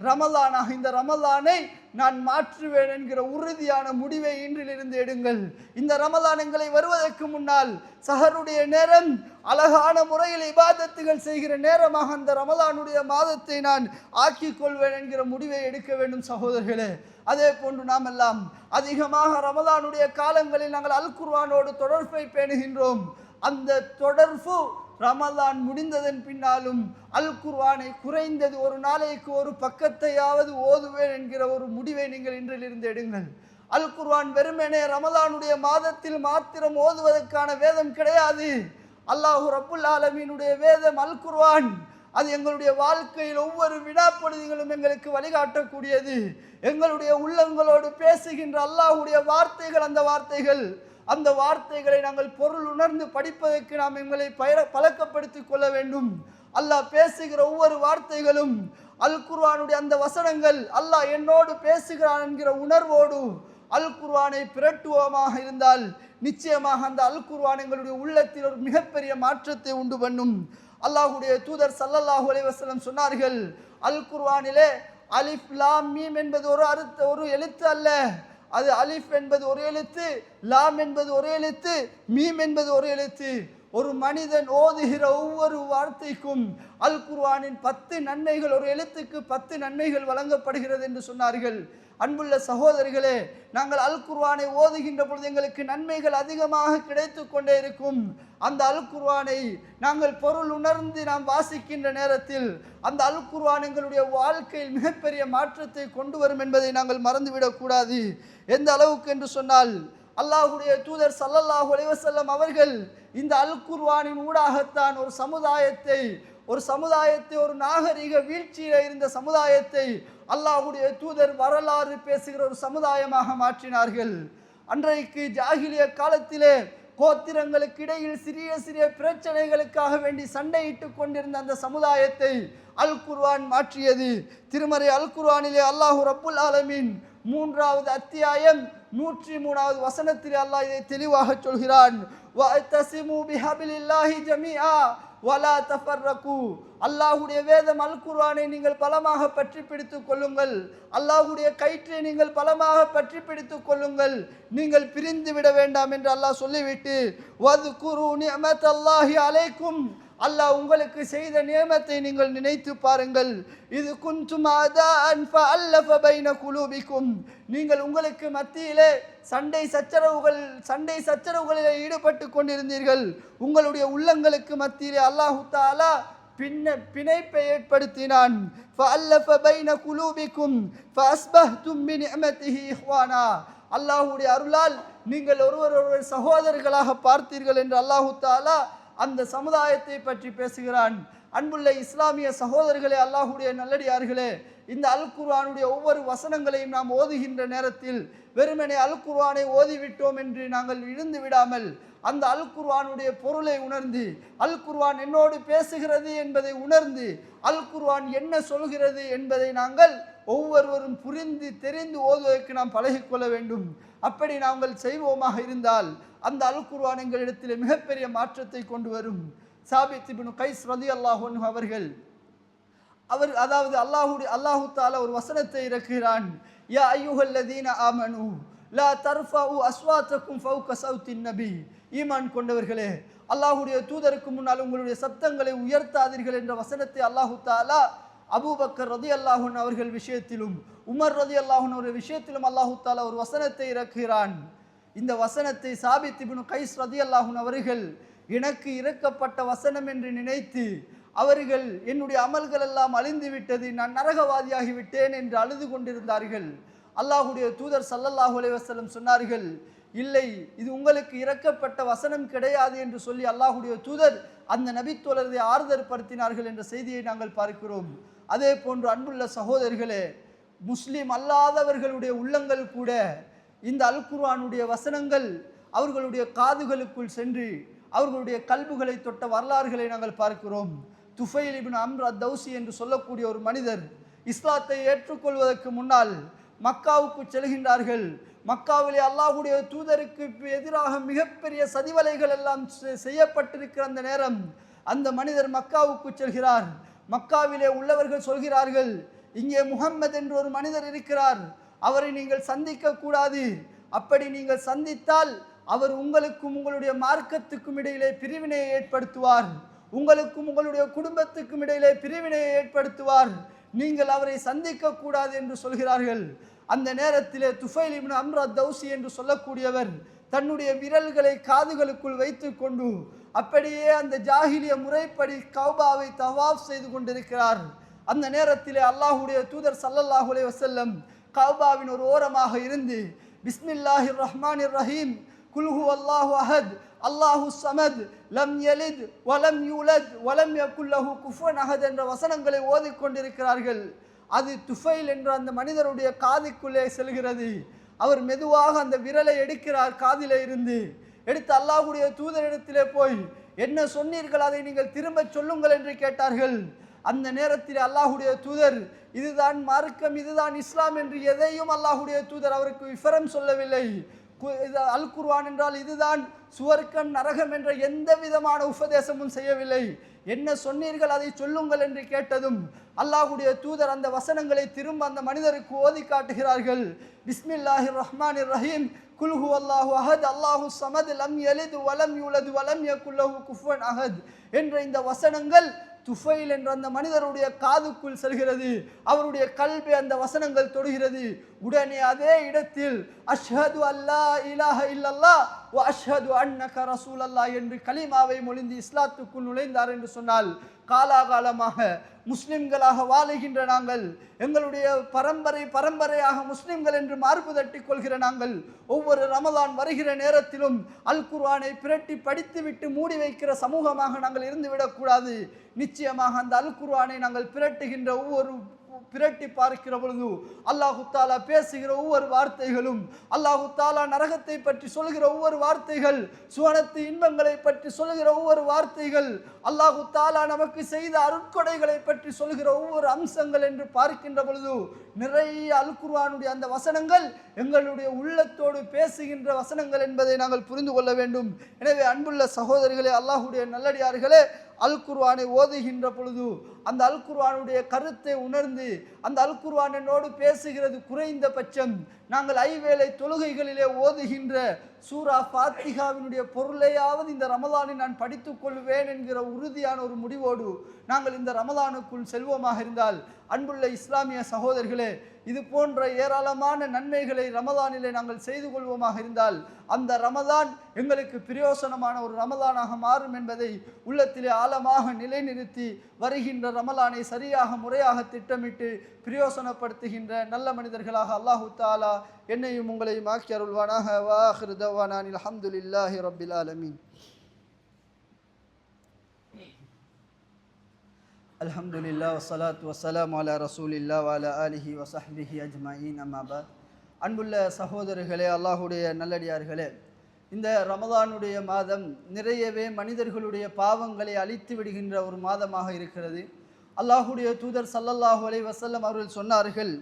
ரமலானாக இந்த ரமலானை நான் மாற்றுவேன் என்கிற உறுதியான முடிவை இன்றிலிருந்து எடுங்கள். இந்த ரமலான் எங்களை வருவதற்கு முன்னால் சஹருடைய நேரம் அழகான முறையில் இபாதத்துகள் செய்கிற நேரமாக அந்த ரமலானுடைய மாதத்தை நான் ஆக்கிக் கொள்வேன் என்கிற முடிவை எடுக்க வேண்டும் சகோதரர்களே. அதே போன்று நாம் எல்லாம் அதிகமாக ரமலானுடைய காலங்களில் நாங்கள் அல் குர்ஆனோடு தொடர்பை பேணுகின்றோம். அந்த தொடர்பு ரமலான் முடிந்ததன் பின்னாலும் அல் குர்ஆனை குறைந்தது ஒரு நாளைக்கு ஒரு பக்கத்தையாவது ஓதுவேன் என்கிற ஒரு முடிவை நீங்கள் இன்றிலிருந்து எடுங்கள். அல் குர்ஆன் வெறுமனே ரமலானுடைய மாதத்தில் மாத்திரம் ஓதுவதற்கான வேதம் கிடையாது. அல்லாஹு ரப்புல் ஆலமீனுடைய வேதம் அல் குர்ஆன். அது எங்களுடைய வாழ்க்கையில் ஒவ்வொரு வினாப்பொழுதுகளும் எங்களுக்கு வழிகாட்டக்கூடியது. எங்களுடைய உள்ளங்களோடு பேசுகின்ற அல்லாஹ்வுடைய வார்த்தைகள். அந்த வார்த்தைகளை நாங்கள் பொருள் உணர்ந்து படிப்பதற்கு நாம் எங்களை பழக்கப்படுத்திக் கொள்ள வேண்டும். அல்லாஹ் பேசுகிற ஒவ்வொரு வார்த்தைகளும் அல் குர்ஆனுடைய அந்த வசனங்கள் அல்லாஹ் என்னோடு பேசுகிறான் என்கிற உணர்வோடு அல் குர்ஆனை பிரட்டுவோமாக இருந்தால் நிச்சயமாக அந்த அல் குர்ஆன் எங்களுடைய உள்ளத்தில் ஒரு மிகப்பெரிய மாற்றத்தை உண்டு பண்ணும். அல்லாஹ்வுடைய தூதர் ஸல்லல்லாஹு அலைஹி வஸல்லம் சொன்னார்கள், அல் குர்ஆனிலே அலிஃப் லாம் மீம் என்பது ஒரு எழுத்து அல்ல. அது அலிஃப் என்பது ஒரு எழுத்து, லாம் என்பது ஒரு எழுத்து, மீம் என்பது ஒரு எழுத்து. ஒரு மனிதன் ஓதுகிற ஒவ்வொரு வார்த்தைக்கும் அல் குர்ஆனின் 10 நன்மைகள், ஒரு எழுத்துக்கு 10 நன்மைகள் வழங்கப்படுகிறது என்று சொன்னார்கள். அன்புள்ள சகோதரிகளே, நாங்கள் அல் குர்ஆனை ஓதுகின்ற பொழுது எங்களுக்கு நன்மைகள் அதிகமாக கிடைத்து கொண்டே இருக்கும். அந்த அல் குர்ஆனை நாங்கள் பொருள் உணர்ந்து நாம் வாசிக்கின்ற நேரத்தில் அந்த அல் குர்ஆன் எங்களுடைய வாழ்க்கையில் மிகப்பெரிய மாற்றத்தை கொண்டு வரும் என்பதை நாங்கள் மறந்துவிடக்கூடாது. எந்த அளவுக்கு என்று சொன்னால், அல்லாஹ்வுடைய தூதர் ஸல்லல்லாஹு அலைஹி வஸல்லம் அவர்கள் இந்த அல் குர்ஆனின் ஊடாகத்தான் ஒரு சமுதாயத்தை ஒரு நாகரிக வீழ்ச்சியில் இருந்த சமுதாயத்தை அல்லாஹ்வுடைய தூதர் வரலாறு பேசுகிற ஒரு சமுதாயமாக மாற்றினார்கள். அன்றைக்கு ஜாகிலிய காலத்திலே கோத்திரங்களுக்கு இடையில் சிறிய சிறிய பிரச்சனைகளுக்காக வேண்டி சண்டையிட்டு கொண்டிருந்த அந்த சமுதாயத்தை அல் குர்ஆன் மாற்றியது. திருமறை அல் குர்ஆனிலே அல்லாஹு ரப்புல் ஆலமீன் 3வது அத்தியாயம் 103வது வசனத்தில் அல்லாஹ் இதை தெளிவாக சொல்கிறான். வஅத்தஸிமு பிஹபிலில்லாஹி ஜமீஆ வலா தஃபர்ரகு. அல்லாஹ்வுடைய வேதம் அல் குர்ஆனை நீங்கள் பலமாக பற்றி பிடித்துக் கொள்ளுங்கள். அல்லாஹ்வுடைய கயிற்றை நீங்கள் பலமாக பற்றி பிடித்துக் கொள்ளுங்கள், நீங்கள் பிரிந்து விட வேண்டாம் என்று அல்லாஹ் சொல்லிவிட்டு வத்குரு நிஅமத்தல்லாஹி அலைக்கும், அல்லாஹ் உங்களுக்கு செய்த நியமத்தை நீங்கள் நினைத்து பாருங்கள். இது குன்தும் அதான் ஃபஅல்லஃப பைன குலூபிக்கும், நீங்கள் உங்களுக்கு மத்தியிலே சண்டை சச்சரவுகளில் ஈடுபட்டு கொண்டிருந்தீர்கள். உங்களுடைய உள்ளங்களுக்கு மத்தியிலே அல்லாஹ் தஆலா பிணைப்பை ஏற்படுத்தினான். ஃபஅல்லஃப பைன குலூபிக்கும் ஃபஅஸ்பஹ்தும் பிநிஅமதிஹி இஹ்வானா, அல்லாஹ்வுடைய அருளால் நீங்கள் ஒருவர் சகோதரர்களாக பார்த்தீர்கள் என்று அல்லாஹ் தஆலா அந்த சமுதாயத்தை பற்றி பேசுகிறான். அன்புள்ள இஸ்லாமிய சகோதரர்களே, அல்லாஹ்வுடைய நல்லடியார்களே, இந்த அல் குர்ஆனுடைய ஒவ்வொரு வசனங்களையும் நாம் ஓதுகின்ற நேரத்தில் வெறுமனே அல் குர்ஆனை ஓதிவிட்டோம் என்று நாங்கள் இருந்து விடாமல் அந்த அல் குர்ஆனுடைய பொருளை உணர்ந்து, அல் குர்ஆன் என்னோடு பேசுகிறது என்பதை உணர்ந்து, அல் குர்ஆன் என்ன சொல்கிறது என்பதை நாங்கள் ஒவ்வொருவரும் புரிந்து தெரிந்து ஓதுவதற்கு நாம் பழகிக்கொள்ள வேண்டும். அப்படி நாங்கள் செய்வோமாக இருந்தால் அந்த அல் குர்ஆன் எங்களிடத்தில் மிகப்பெரிய மாற்றத்தை கொண்டு வரும். சாபித் இப்னு கைஸ் ரலியல்லாஹு அன்ஹு அவர்கள் அதாவது அல்லாஹு தஆலா ஒரு வசனத்தை இறக்குகிறான். யா அய்யுஹல்லதீன ஆமனு லா தர்ஃபஉ அஸ்வாத்தக்கும் ஃபௌக ஸௌத்தின் நபி, ஈமான் கொண்டவர்களே, அல்லாஹ்வுடைய தூதருக்கு முன்னால் உங்களுடைய சத்தங்களை உயர்த்தாதீர்கள் என்ற வசனத்தை அல்லாஹு தஆலா அபூபக்கர் ரலியல்லாஹு அன்ஹு அவர்கள் விஷயத்திலும் உமர் ரலியல்லாஹு அன்ஹு அவர்கள் விஷயத்திலும் அல்லாஹு தஆலா ஒரு வசனத்தை இறக்குகிறான். இந்த வசனத்தை சாபித் இப்னு கைஸ் ரலியல்லாஹு அன்ஹு அவர்கள் எனக்கு இறக்கப்பட்ட வசனம் என்று நினைத்து அவர்கள் என்னுடைய அமல்கள் எல்லாம் அழிந்து விட்டது, நான் நரகவாதியாகி விட்டேன் என்று அழுது கொண்டிருந்தார்கள். அல்லாஹ்வுடைய தூதர் ஸல்லல்லாஹு அலைஹி வஸல்லம் சொன்னார்கள், இல்லை, இது உங்களுக்கு இறக்கப்பட்ட வசனம் கிடையாது என்று சொல்லி அல்லாஹ்வுடைய தூதர் அந்த நபித்தோழரை ஆறுதற்படுத்தினார்கள் என்ற செய்தியை நாங்கள் பார்க்கிறோம். அதே போன்று அன்புள்ள சகோதரர்களே, முஸ்லிம் அல்லாதவர்களுடைய உள்ளங்கள் கூட இந்த அல் குர்ஆனுடைய வசனங்கள் அவர்களுடைய காதுகளுக்குள் சென்று அவர்களுடைய கல்புகளை தொட்ட வரலாறுகளை நாங்கள் பார்க்கிறோம். துஃபைல் இப்னு அம்ர் அத்-தௌசி என்று சொல்லக்கூடிய ஒரு மனிதர் இஸ்லாத்தை ஏற்றுக்கொள்வதற்கு முன்னால் மக்காவுக்கு செல்கின்றார்கள். மக்காவிலே அல்லாஹ்வுடைய தூதருக்கு எதிராக மிகப்பெரிய சதிவலைகள் எல்லாம் செய்யப்பட்டிருக்கிற அந்த நேரம் அந்த மனிதர் மக்காவுக்கு செல்கிறார். மக்காவிலே உள்ளவர்கள் சொல்கிறார்கள், இங்கே முஹம்மது என்று ஒரு மனிதர் இருக்கிறார், அவரை நீங்கள் சந்திக்க கூடாது, அப்படி நீங்கள் சந்தித்தால் அவர் உங்களுக்கும் உங்களுடைய மார்க்கத்துக்கும் இடையிலே பிரிவினையை ஏற்படுத்துவார், உங்களுக்கும் உங்களுடைய குடும்பத்துக்கும் இடையிலே பிரிவினையை ஏற்படுத்துவார், நீங்கள் அவரை சந்திக்க கூடாது என்று சொல்கிறார்கள். அந்த நேரத்திலே துஃபைல் இப்னு அம்ர் அத்-தௌசி என்று சொல்லக்கூடியவர் தன்னுடைய விரல்களை காதுகளுக்குள் வைத்து கொண்டு அப்படியே அந்த ஜாஹிலிய முறைப்படி கௌபாவை தவாஃப் செய்து கொண்டிருக்கிறார். அந்த நேரத்திலே அல்லாஹ்வுடைய தூதர் ஸல்லல்லாஹு அலைஹி வஸல்லம் கௌபாவின் ஒரு ஓரமாக இருந்து பிஸ்மில்லாஹிர் ரஹ்மானிர் ரஹீம் குல் ஹுவல்லாஹு அஹத் அல்லாஹு ஸமத் லம் யலித் வலம் யூலத் வலம் யகுல் லஹு குஃபுவன் அஹத் என்ற வசனங்களை ஓதிக்கொண்டிருக்கிறார்கள். அது துஃபைல் என்ற அந்த மனிதருடைய காதுக்குள்ளே செல்கிறது. அவர் மெதுவாக அந்த விரலை எடுக்கிறார், காதிலே இருந்து எடுத்து அல்லாஹ்வுடைய தூதரிடத்திலே போய் என்ன சொன்னீர்கள் அதை நீங்கள் திரும்ப சொல்லுங்கள் என்று கேட்டார்கள். அந்த நேரத்தில் அல்லாஹ்வுடைய தூதர் இதுதான் மார்க்கம், இதுதான் இஸ்லாம் என்று எதையும் அல்லாஹ்வுடைய தூதர் அவருக்கு விவரம் சொல்லவில்லை. அல் குர்ஆன் என்றால் இதுதான் சுவர்க்கம் நரகம் என்ற எந்த விதமான உபதேசமும் செய்யவில்லை. என்ன சொன்னீர்கள் அதை சொல்லுங்கள் என்று கேட்டதும் அல்லாஹ்வுடைய தூதர் அந்த வசனங்களை திரும்ப அந்த மனிதருக்கு ஓதி காட்டுகிறார்கள். பிஸ்மில்லாஹிர் ரஹ்மானிர் ரஹீம் குல் ஹுவல்லாஹு அஹத் அல்லாஹு ஸமத் லம் யலித் வலம் யூலத் வலம் யகுல் லஹு குஃபுவன் அஹத் என்ற இந்த வசனங்கள் துஃபைல் என்ற அந்த மனிதருடைய காதுக்குள் செல்கிறது. அவருடைய கல்பை அந்த வசனங்கள் தொடுகிறது. உடனே அதே இடத்தில் அஷ்ஹது அல்லா இலாஹ இல்லல்லாஹ் வ அஷ்ஹது அன்னக ரசூலல்லாஹ் என்று கலிமாவை மொழிந்து இஸ்லாத்துக்குள் நுழைந்தார் என்று சொன்னால், காலாகாலமாக முஸ்லிம்களாக வாழுகின்ற நாங்கள், எங்களுடைய பரம்பரையாக முஸ்லிம்கள் என்று மார்பு தட்டி கொள்கிற நாங்கள் ஒவ்வொரு ரமலான் வருகிற நேரத்திலும் அல் குர்ஆனை பிரட்டி படித்துவிட்டு மூடி வைக்கிற சமூகமாக நாங்கள் இருந்துவிடக்கூடாது. நிச்சயமாக அந்த அல் குர்ஆனை நாங்கள் பிரட்டுகின்ற பிரட்டி பார்க்கிற பொழுது அல்லாஹு தாலா பேசுகிற ஒவ்வொரு வார்த்தைகளும், அல்லாஹு தாலா நரகத்தை பற்றி சொல்கிற ஒவ்வொரு வார்த்தைகள், சுவனத்து இன்பங்களை பற்றி சொல்கிற ஒவ்வொரு வார்த்தைகள், அல்லாஹு தாலா நமக்கு செய்த அருட்கொடைகளை பற்றி சொல்கிற ஒவ்வொரு அம்சங்கள் என்று பார்க்கின்ற பொழுது நிறைய அல் குர்ஆனுடைய அந்த வசனங்கள் எங்களுடைய உள்ளத்தோடு பேசுகின்ற வசனங்கள் என்பதை நாங்கள் புரிந்து கொள்ள வேண்டும். எனவே அன்புள்ள சகோதரிகளே, அல்லாஹுடைய நல்லடியார்களே, அல் குர்ஆனை ஓதுகின்ற பொழுது அந்த அல் குர்ஆனுடைய கருத்தை உணர்ந்து அந்த அல் குர்ஆன் என்னோடு பேசுகிறது குறைந்த பட்சம் நாங்கள் ஐவேளை தொழுகைகளிலே ஓதுகின்ற சூரா ஃபாத்திஹாவினுடைய பொருளையாவது இந்த ரமலானை நான் படித்துக் கொள்வேன் என்கிற உறுதியான ஒரு முடிவோடு நாங்கள் இந்த ரமலானுக்குள் செல்வோமாக இருந்தால், அன்புள்ள இஸ்லாமிய சகோதரர்களே, இது போன்ற ஏராளமான நன்மைகளை ரமலானிலே நாங்கள் செய்து கொள்வோமாக இருந்தால் அந்த ரமலான் எங்களுக்கு பிரயோசனமான ஒரு ரமலானாக மாறும் என்பதை உள்ளத்திலே ஆழமாக நிலைநிறுத்தி வருகின்ற ரமலானை சரியாக முறையாக திட்டமிட்டு பிரயோசனப்படுத்துகின்ற நல்ல மனிதர்களாக அல்லாஹு தாலா என்னையும் உங்களையும் ஆக்கி அருள்வானாக. வாஹிரு தவானா அல்ஹம்துலில்லாஹி ரப்பில் ஆலமீன். அல்ஹம்துலில்லாஹ் வஸ்ஸலாத்து வஸ்ஸலாமு அலா ரசூலில்லாஹ் வ அலா ஆலிஹி வ ஸஹ்பிஹி அஜ்மஈன். அம்மா பாத். அன்புள்ள சகோதரர்களே, அல்லாஹுடைய நல்லடியார்களே, இந்த ரமலானுடைய மாதம் நிறையவே மனிதர்களுடைய பாவங்களை அழித்து விடுகின்ற ஒரு மாதமாக இருக்கிறது. அல்லாஹுடைய தூதர் ஸல்லல்லாஹு அலைஹி வஸல்லம் அவர்கள் சொன்னார்கள்,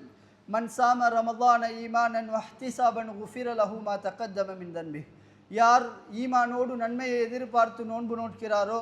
மன் சாம ரமலான ஈமானன் வஹ்திசாபன் குஃபிர லஹு மா தகத்தம மின் தன்பிஹ். யார் ஈமானோடு நன்மையை எதிர்பார்த்து நோன்பு நோட்கிறாரோ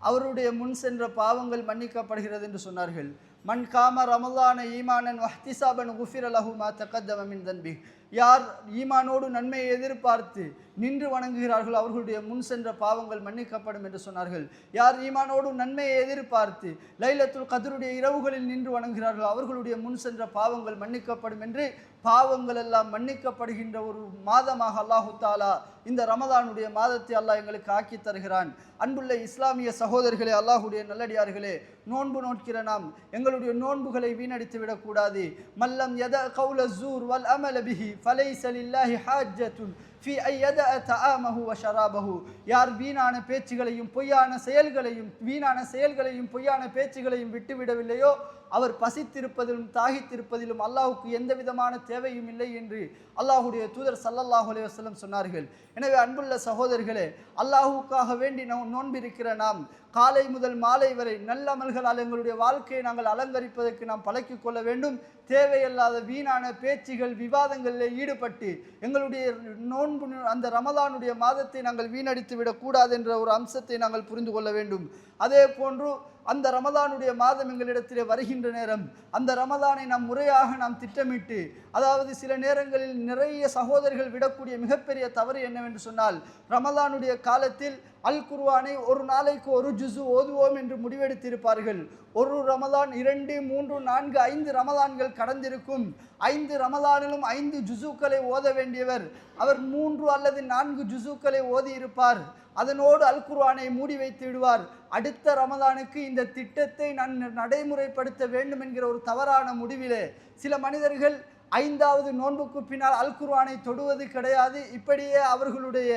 அவருடைய முன் சென்ற பாவங்கள் மன்னிக்கப்படுகிறது என்று சொன்னார்கள். மன் காம ரமலான ஈமானன் வஹ்திசாபன் குஃபிர லஹு மா தகத்தம மின் தன்பிஹ். யார் ஈமானோடு நன்மையை எதிர்பார்த்து நின்று வணங்குகிறார்களோ அவர்களுடைய முன் சென்ற பாவங்கள் மன்னிக்கப்படும் என்று சொன்னார்கள். யார் ஈமானோடு நன்மையை எதிர்பார்த்து லைலத்துல் கத்ருடைய இரவுகளில் நின்று வணங்குகிறார்களோ அவர்களுடைய முன் சென்ற பாவங்கள் மன்னிக்கப்படும் என்று பாவங்கள் எல்லாம் மன்னிக்கப்படுகின்ற ஒரு மாதமாக அல்லாஹு தாலா இந்த ரமலானுடைய மாதத்தை அல்லாஹ் எங்களுக்கு ஆக்கி தருகிறான். அன்புள்ள இஸ்லாமிய சகோதரர்களே, அல்லாஹுடைய நல்லடியார்களே, நோன்பு நோட்கிற நாம் எங்களுடைய நோன்புகளை வீணடித்து விடக்கூடாது. மல்லம் யத கௌல ஸூர் வல் அமல பிஹி ஃபலைஸ லில்லாஹி ஹாஜ்ஜத்துன் ஃபி ஐயத தஆமஹு வ ஷராபஹு. யார் வீணான பேச்சுகளையும் பொய்யான செயல்களையும் பொய்யான பேச்சுகளையும் விட்டுவிடவில்லையோ அவர் பசித்திருப்பதிலும் தாகித்திருப்பதிலும் அல்லாஹுக்கு எந்த விதமான தேவையும் இல்லை என்று அல்லாஹுடைய தூதர் ஸல்லல்லாஹு அலைஹி வஸல்லம் சொன்னார்கள். எனவே அன்புள்ள சகோதரர்களே, அல்லாஹுக்காக வேண்டி நோன்பிருக்கிற நாம் காலை முதல் மாலை வரை நல்ல அமல்களால் எங்களுடைய வாழ்க்கையை நாங்கள் அலங்கரிப்பதற்கு நாம் பழக்கிக் கொள்ள வேண்டும். தேவையில்லாத வீணான பேச்சுகள் விவாதங்களில் ஈடுபட்டு எங்களுடைய நோன்பு அந்த ரமலானுடைய மாதத்தை நாங்கள் வீணடித்து விடக்கூடாது என்ற ஒரு அம்சத்தை நாங்கள் புரிந்து கொள்ள வேண்டும். அதே போன்று அந்த ரமலானுடைய மாதம் எங்களிடத்திலே வருகின்ற நேரம் அந்த ரமலானை நாம் முறையாக நாம் திட்டமிட்டு, அதாவது சில நேரங்களில் நிறைய சகோதரர்கள் விடக்கூடிய மிகப்பெரிய தவறு என்னவென்று சொன்னால், ரமலானுடைய காலத்தில் அல் குர்ஆனை ஒரு நாளைக்கு ஒரு ஜுசு ஓதுவோம் என்று முடிவெடுத்திருப்பார்கள். ஒரு ரமலான் 2, 3, 4, 5 ரமலான்கள் கடந்திருக்கும். 5 ரமலானிலும் 5 ஜுசுக்களை ஓத வேண்டியவர் அவர் 3 அல்லது 4 ஜுசுக்களை ஓதி இருப்பார். அதனோடு அல் குர்ஆனை மூடி வைத்து விடுவார். அடுத்த ரமலானுக்கு இந்த திட்டத்தை நான் நடைமுறைப்படுத்த வேண்டும் என்கிற ஒரு தவறான முடிவிலே சில மனிதர்கள் 5வது நோன்புக்கு பின்னால் அல் குர்ஆனை தொடுவது கிடையாது. இப்படியே அவர்களுடைய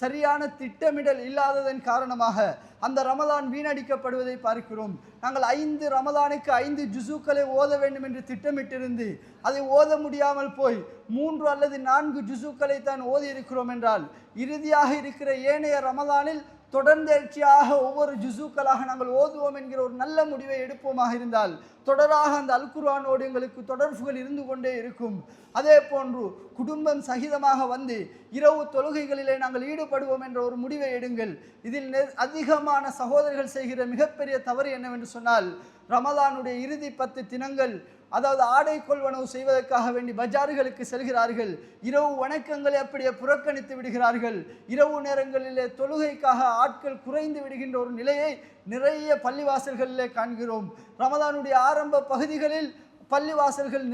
சரியான திட்டமிடல் இல்லாததன் காரணமாக அந்த ரமலான் வீணடிக்கப்படுவதை பார்க்கிறோம். நாங்கள் 5 ரமலானுக்கு 5 ஜுசுக்களை ஓத வேண்டும் என்று திட்டமிட்டிருந்து அதை ஓத முடியாமல் போய் 3 அல்லது 4 ஜுசுக்களை தான் ஓதி இருக்கிறோம் என்றால், இறுதியாக இருக்கிற ஏனைய ரமலானில் தொடர்ந்தேர்ச்சியாக ஒவ்வொரு ஜுசுக்களாக நாங்கள் ஓதுவோம் என்கிற ஒரு நல்ல முடிவை எடுப்போமாக இருந்தால் தொடராக அந்த அல் குர்ஆனோடு எங்களுக்கு தொடர்புகள் இருந்து கொண்டே இருக்கும். அதே போன்று குடும்பம் சகிதமாக வந்து இரவு தொழுகைகளிலே நாங்கள் ஈடுபடுவோம் என்ற ஒரு முடிவை எடுங்கள். இதில் அதிகமான சகோதரர்கள் செய்கிற மிகப்பெரிய தவறு என்னவென்று சொன்னால், ரமலானுடைய இறுதி 10 தினங்கள், அதாவது ஆடை கொள்வனவு செய்வதற்காக வேண்டி பஜார்களுக்கு செல்கிறார்கள். இரவு வணக்கங்களை அப்படியே புறக்கணித்து விடுகிறார்கள். இரவு நேரங்களிலே தொழுகைக்காக ஆட்கள் குறைந்து விடுகின்ற ஒரு நிலையை நிறைய பள்ளிவாசல்களிலே காண்கிறோம். ரமலானுடைய ஆரம்ப பகுதிகளில் பள்ளிவாசல்கள்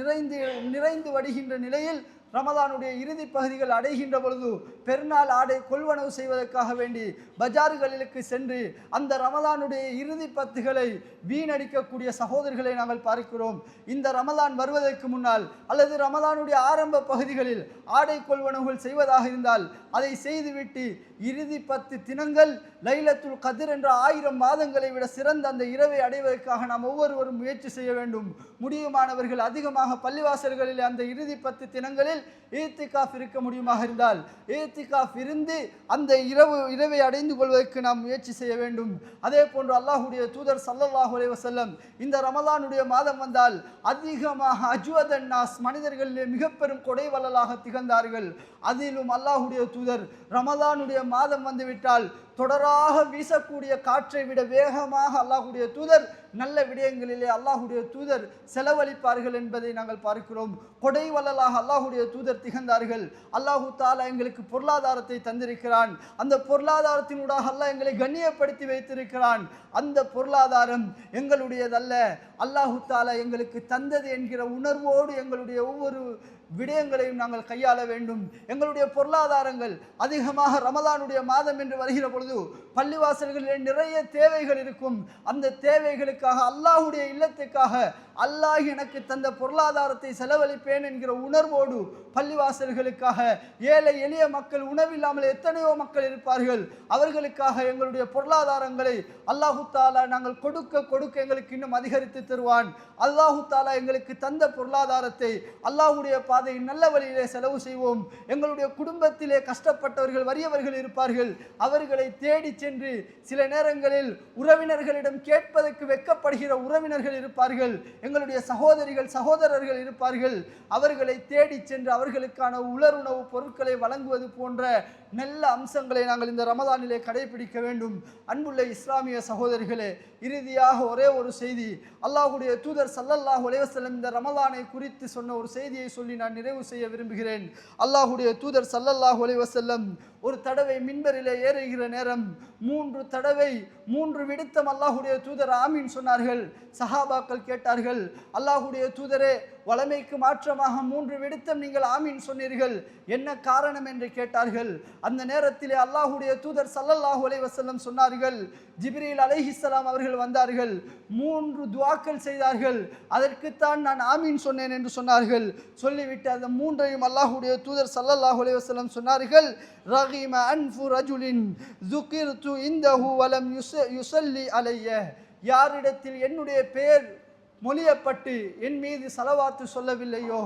நிறைந்து வடிகின்ற நிலையில் ரமலானுடைய இறுதி பகுதிகள் அடைகின்ற பொழுது பெருநாள் ஆடை கொள்வனவு செய்வதற்காக வேண்டி பஜார்களுக்கு சென்று அந்த ரமலானுடைய இறுதி பத்துகளை வீணடிக்கக்கூடிய சகோதரர்களை நாங்கள் பார்க்கிறோம். இந்த ரமலான் வருவதற்கு முன்னால் அல்லது ரமலானுடைய ஆரம்ப பகுதிகளில் ஆடை கொள்வனவுகள் செய்வதாக இருந்தால் அதை செய்துவிட்டு இறுதி 10 தினங்கள் லைலத்துல் கத்ர் என்ற 1000 மாதங்களை விட சிறந்த அந்த இரவை அடைவதற்காக நாம் ஒவ்வொருவரும் முயற்சி செய்ய வேண்டும். முடியுமானவர்கள் அதிகமாக பள்ளிவாசல்களில் அந்த இறுதி 10 தினங்களில் இத்திகாஃப் இருக்க முடியுமாக இருந்தால் இத்திகாஃப் இருந்து அந்த இரவை அடைந்து கொள்வதற்கு நாம் முயற்சி செய்ய வேண்டும். அதே போன்று அல்லாஹ்வுடைய தூதர் ஸல்லல்லாஹு அலைஹி வஸல்லம் இந்த ரமலானுடைய மாதம் வந்தால் அதிகமாக அஜ்வதன் நாஸ் மனிதர்களிலே மிக பெரும் கொடை வள்ளலாக திகழ்ந்தார்கள். அதிலும் அல்லாஹ்வுடைய தூதர் ரமலானுடைய மாதம் வந்துவிட்டால் தொடராக வீசக்கூடிய காற்றை விட வேகமாக அல்லாஹ்வுடைய தூதர் நல்ல விடயங்களிலே அல்லாஹ்வுடைய தூதர் செலவழிப்பார்கள் என்பதை நாங்கள் பார்க்கிறோம். கொடை வள்ளலாக அல்லாஹ்வுடைய தூதர் திகழ்ந்தார்கள். அல்லாஹு தாலா எங்களுக்கு பொருளாதாரத்தை தந்திருக்கிறான். அந்த பொருளாதாரத்தினூடாக அல்லாஹ் எங்களை கண்ணியப்படுத்தி வைத்திருக்கிறான். அந்த பொருளாதாரம் எங்களுடையதல்ல, அல்லாஹு தாலா எங்களுக்கு தந்தது என்கிற உணர்வோடு எங்களுடைய ஒவ்வொரு விடயங்களையும் நாங்கள் கையாள வேண்டும். எங்களுடைய பொருளாதாரங்கள் அதிகமாக ரமலானுடைய மாதம் என்று வருகிற பொழுது பள்ளிவாசல்களில் நிறைய தேவைகள் இருக்கும். அந்த தேவைகளுக்காக அல்லாஹ்வுடைய இல்லத்துக்காக அல்லாஹ் எனக்கு தந்த பொருளாதாரத்தை செலவழிப்பேன் என்கிற உணர்வோடு பள்ளிவாசல்களுக்காக ஏழை எளிய மக்கள் உணவில்லாமல் எத்தனையோ மக்கள் இருப்பார்கள். அவர்களுக்காக எங்களுடைய பொருளாதாரங்களை அல்லாஹு தாலா நாங்கள் கொடுக்க கொடுக்க எங்களுக்கு இன்னும் அதிகரித்து தருவான். அல்லாஹு தாலா எங்களுக்கு தந்த பொருளாதாரத்தை அல்லாஹ்வுடைய பாதையில் நல்ல வழியிலே செலவு செய்வோம். எங்களுடைய குடும்பத்திலே கஷ்டப்பட்டவர்கள் வறியவர்கள் இருப்பார்கள். அவர்களை தேடி சென்று சில நேரங்களில் உறவினர்களிடம் கேட்பதற்கு வெட்கப்படுகிற உறவினர்கள் இருப்பார்கள். எங்களுடைய சகோதரர்கள் இருப்பார்கள். அவர்களை தேடி சென்று அவர்களுக்கான உலருணவு பொருட்களை வழங்குவது போன்ற நல்ல அம்சங்களை நாங்கள் இந்த ரமதானிலே கடைபிடிக்க வேண்டும். அன்புள்ள இஸ்லாமிய சகோதரிகளே, இறுதியாக ஒரே ஒரு செய்தி, அல்லாஹ்வுடைய தூதர் ஸல்லல்லாஹு அலைஹி வஸல்லம் இந்த ரமலானை குறித்து சொன்ன ஒரு செய்தியை சொல்லி நான் நிறைவு செய்ய விரும்புகிறேன். அல்லாஹ்வுடைய தூதர் ஸல்லல்லாஹு அலைஹி வஸல்லம் ஒரு தடவை மின்பரிலே ஏறுகிற நேரம் 3 தடவை 3 விடுத்தம் அல்லாஹ்வுடைய தூதர் ஆமீன் சொன்னார்கள். சஹாபாக்கள் கேட்டார்கள், அல்லாஹ்வுடைய தூதரே, வளமைக்கு மாற்றமாக 3 விடுத்தம் நீங்கள் ஆமீன் சொன்னீர்கள், என்ன காரணம் என்று கேட்டார்கள். அந்த நேரத்திலே அல்லாஹ்வுடைய தூதர் ஸல்லல்லாஹு அலைஹி வஸல்லம் சொன்னார்கள், ஜிப்ரீல் அலைஹிஸ்ஸலாம் அவர்கள் வந்தார்கள், 3 துஆக்கள் செய்தார்கள், அதற்குத்தான் நான் ஆமீன் சொன்னேன் என்று சொன்னார்கள். சொல்லிவிட்டு அந்த 3ஐயும் அல்லாஹ்வுடைய தூதர் ஸல்லல்லாஹு அலைஹி வஸல்லம் சொன்னார்கள், ரகிம அன்ஃபு ரஜுலின் ذுகிர்து இந்தஹு வலம் யுஸல்லி அலைய, யாரிடத்தில் என்னுடைய பெயர் மொழியப்பட்டு என் மீது ஸலவாத்து சொல்லவில்லையோ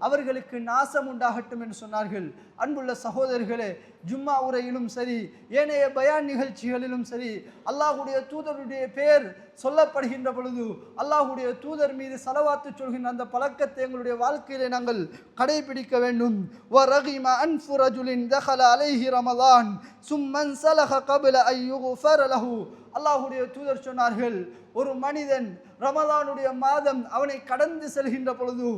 அவர்களுக்கு நாசம் உண்டாகட்டும் என்று சொன்னார்கள். அன்புள்ள சகோதரர்களே, ஜும்மா உரையிலும் சரி, ஏனைய பயான் நிகழ்ச்சிகளிலும் சரி, அல்லாஹ்வுடைய தூதருடைய பெயர் சொல்லப்படுகின்ற பொழுது அல்லாஹ்வுடைய தூதர் மீது ஸலவாத்து சொல்கின்ற அந்த பழக்கத்தை எங்களுடைய வாழ்க்கையிலே நாங்கள் கடைபிடிக்க வேண்டும். وَرَغِمَ أَنْفُ رَجُلٍ دَخَلَ عَلَيْهِ رَمَضَانَ ثُمَّ انْسَلَخَ قَبْلَ أَنْ يُغْفَرَ لَهُ, அல்லாஹ்வுடைய தூதர் சொன்னார்கள், ஒரு மனிதன் ரமலானுடைய மாதம் அவனை கடந்து செல்கின்ற பொழுது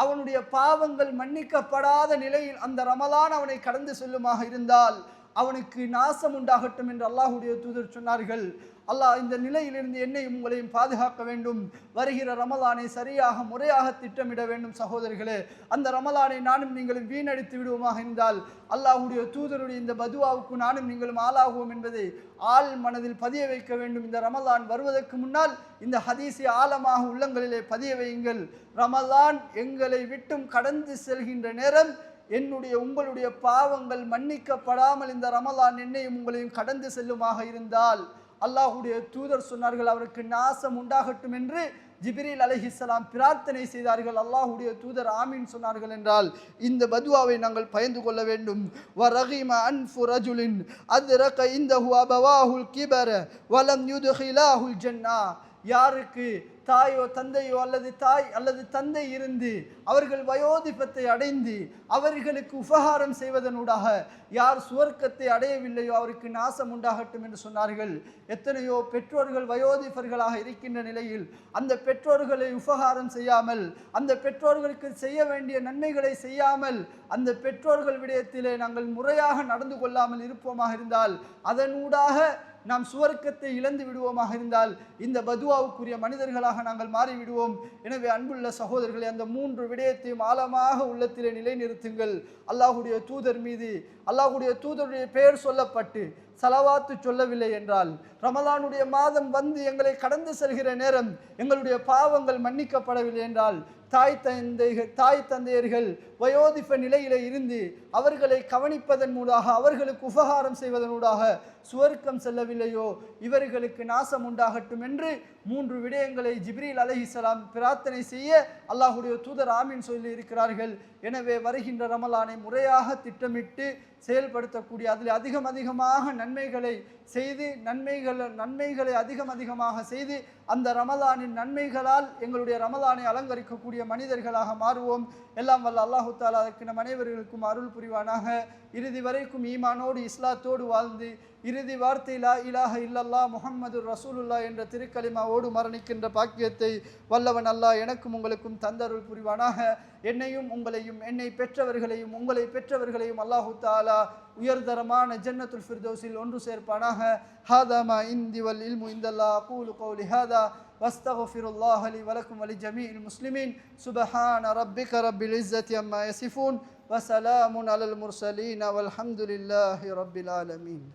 அவனுடைய பாவங்கள் மன்னிக்கப்படாத நிலையில் அந்த ரமலான் அவனை கடந்து செல்லுமாக இருந்தால் அவனுக்கு நாசம் உண்டாகட்டும் என்று அல்லாஹ்வுடைய தூதர் சொன்னார்கள். அல்லாஹ் இந்த நிலையிலிருந்து என்னையும் உங்களையும் பாதுகாக்க வேண்டும். வருகிற ரமலானை சரியாக முறையாக திட்டமிட வேண்டும். சகோதரர்களே, அந்த ரமலானை நானும் நீங்களும் வீணடித்து விடுவோமாக இருந்தால் அல்லாஹ்வுடைய தூதருடைய இந்த பதுவாவுக்கு நானும் நீங்களும் ஆளாகுவோம் என்பதை ஆள் மனதில் பதிய வைக்க வேண்டும். இந்த ரமலான் வருவதற்கு முன்னால் இந்த ஹதீஸை ஆழமாக உள்ளங்களிலே பதிய வையுங்கள். ரமலான் எங்களை விட்டும் கடந்து செல்கின்ற நேரம் என்னுடைய உங்களுடைய பாவங்கள் மன்னிக்கப்படாமல் இந்த ரமலான் என்னையும் உங்களையும் கடந்து செல்லுமாக இருந்தால் அல்லாஹ்வுடைய தூதர் சொன்னார்கள், அவருக்கு நாசம் உண்டாகட்டும் என்று ஜிப்ரீல் அலைஹிஸ்ஸலாம் பிரார்த்தனை செய்தார்கள். அல்லாஹ்வுடைய தூதர் ஆமீன் சொன்னார்கள் என்றால் இந்த பதுவாவை நாங்கள் பயந்து கொள்ள வேண்டும். وَرَغِمَ أَنْفُ رَجُلٍ أَدْرَكَ عِنْدَهُ أَبَوَاهُ الْكِبَرَ وَلَمْ يُدْخِلَاهُ الْجَنَّةَ, யாருக்கு தாயோ தந்தையோ அல்லது தந்தை இருந்து அவர்கள் வயோதிபத்தை அடைந்து அவர்களுக்கு உபகாரம் செய்வதனூடாக யார் சுவர்க்கத்தை அடையவில்லையோ அவருக்கு நாசம் உண்டாகட்டும் என்று சொன்னார்கள். எத்தனையோ பெற்றோர்கள் வயோதிபர்களாக இருக்கின்ற நிலையில் அந்த பெற்றோர்களை உபகாரம் செய்யாமல், அந்த பெற்றோர்களுக்கு செய்ய வேண்டிய நன்மைகளை செய்யாமல், அந்த பெற்றோர்கள் விடயத்திலே நாங்கள் முறையாக நடந்து கொள்ளாமல் இருப்போமாக இருந்தால் அதனூடாக நாம் சுவர்க்கத்தை இழந்து விடுவோமாக இருந்தால் இந்த பதுவாவுக்குரிய மனிதர்களாக நாங்கள் மாறிவிடுவோம். எனவே அன்புள்ள சகோதரர்களை, அந்த 3 விடயத்தையும் ஆழமாக உள்ளத்திலே நிலைநிறுத்துங்கள். அல்லாஹுடைய தூதர் மீது அல்லாஹுடைய தூதருடைய பெயர் சொல்லப்பட்டு சலவாத்து சொல்லவில்லை என்றால், ரமலானுடைய மாதம் வந்து எங்களை கடந்து செல்கிற நேரம் எங்களுடைய பாவங்கள் மன்னிக்கப்படவில்லை என்றால், தாய் தந்தையர்கள் வயோதிப நிலையில இருந்து அவர்களை கவனிப்பதன் மூலமாக, அவர்களுக்கு உபகாரம் செய்வதனூடாக சுவர்க்கம் செல்லவில்லையோ இவர்களுக்கு நாசம் உண்டாகட்டும் என்று 3 விடயங்களை ஜிப்ரீல் அலைஹிஸ்ஸலாம் பிரார்த்தனை செய்ய அல்லாஹுடைய தூதர் ஆமீன் சொல்லி இருக்கிறார்கள். எனவே வருகின்ற ரமலானை முறையாக திட்டமிட்டு செயல்படுத்தக்கூடிய, அதில் அதிகமாக நன்மைகளை செய்து நன்மைகளை அதிகமாக செய்து அந்த ரமலானின் நன்மைகளால் எங்களுடைய ரமலானை அலங்கரிக்கக்கூடிய மனிதர்களாக மாறுவோம். எல்லாம் வல்ல அல்லாஹு தஆலா அதற்கு நம் அனைவர்களுக்கும் அருள் புரிவானாக. இறுதி வரைக்கும் ஈமானோடு இஸ்லாத்தோடு வாழ்ந்து இறுதி வார்த்தை லா இலாஹ இல்லல்லாஹ் முஹம்மதுர் ரசூலுல்லாஹ் என்ற திருக்கலிமாவோடு மரணிக்கின்ற பாக்கியத்தை வல்லவன் அல்லாஹ் எனக்கும் உங்களுக்கும் தந்தருள் புரிவானாக. என்னையும் உங்களையும் என்னை பெற்றவர்களையும் உங்களை பெற்றவர்களையும் அல்லாஹு தஆலா உயர்தரமான ஜன்னத்துல் ஃபிர்தௌஸில் ஒன்று சேர்ப்பானாக. ஹாதா மா இந்தி வல் இல்மு இந்தல்லாஹ் அகூலு கௌலி ஹாதா வஸ்தக்ஃபிருல்லாஹ லி வலக்கும் வலிஜமீஇல் முஸ்லிமீன். சுப்ஹான ரப்பிக ரப்பில் இஸ்ஸத்தி அம்மா யசிஃபூன் வஸலாமுன் அலல் முர்ஸலீன் வல்ஹம்துலில்லாஹி ரப்பில் ஆலமீன்.